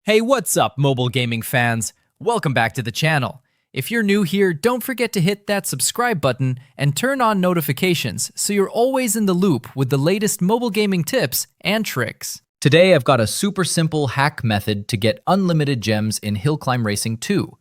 Hey, what's up, mobile gaming fans? Welcome back to the channel. If you're new here, don't forget to hit that subscribe button and turn on notifications so you're always in the loop with the latest mobile gaming tips and tricks. Today, I've got a super simple hack method to get unlimited gems in Hill Climb Racing 2.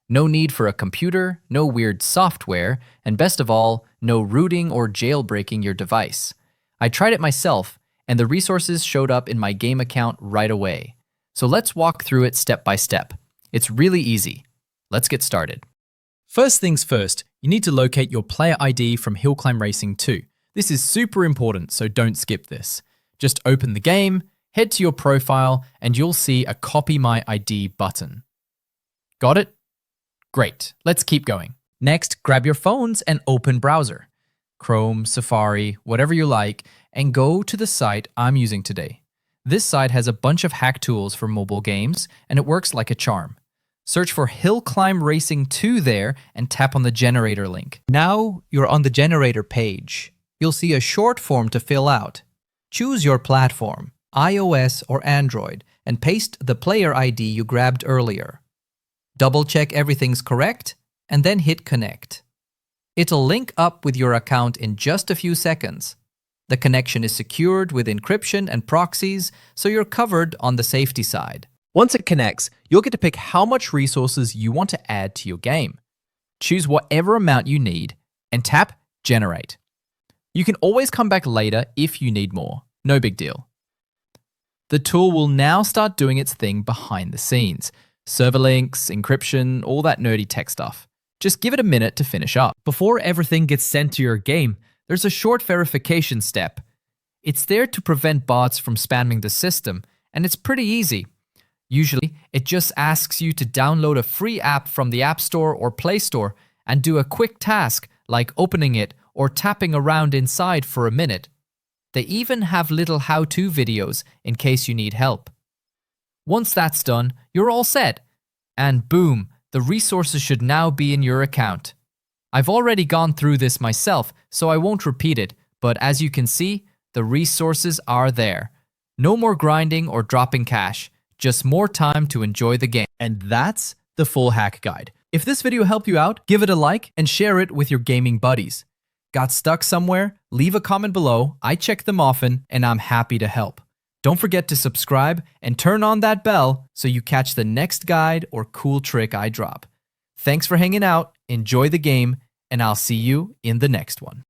No need for a computer, no weird software, and best of all, no rooting or jailbreaking your device. I tried it myself, and the resources showed up in my game account right away. So let's walk through it step by step. It's really easy. Let's get started. First things first, you need to locate your player ID from Hill Climb Racing 2. This is super important, so don't skip this. Just open the game, head to your profile, and you'll see a Copy My ID button. Got it? Great, let's keep going. Next, grab your phones and open browser. Chrome, Safari, whatever you like, and go to the site I'm using today. This site has a bunch of hack tools for mobile games, and it works like a charm. Search for Hill Climb Racing 2 there and tap on the generator link. Now you're on the generator page. You'll see a short form to fill out. Choose your platform, iOS or Android, and paste the player ID you grabbed earlier. Double check everything's correct, and then hit connect. It'll link up with your account in just a few seconds. The connection is secured with encryption and proxies, so you're covered on the safety side. Once it connects, you'll get to pick how much resources you want to add to your game. Choose whatever amount you need and tap Generate. You can always come back later if you need more. No big deal. The tool will now start doing its thing behind the scenes. Server links, encryption, all that nerdy tech stuff. Just give it a minute to finish up. Before everything gets sent to your game, there's a short verification step. It's there to prevent bots from spamming the system, and it's pretty easy. Usually, it just asks you to download a free app from the App Store or Play Store and do a quick task like opening it or tapping around inside for a minute. They even have little how-to videos in case you need help. Once that's done, you're all set. And boom, the resources should now be in your account. I've already gone through this myself, so I won't repeat it, but as you can see, the resources are there. No more grinding or dropping cash, just more time to enjoy the game. And that's the full hack guide. If this video helped you out, give it a like and share it with your gaming buddies. Got stuck somewhere? Leave a comment below. I check them often, and I'm happy to help. Don't forget to subscribe and turn on that bell so you catch the next guide or cool trick I drop. Thanks for hanging out, enjoy the game, and I'll see you in the next one.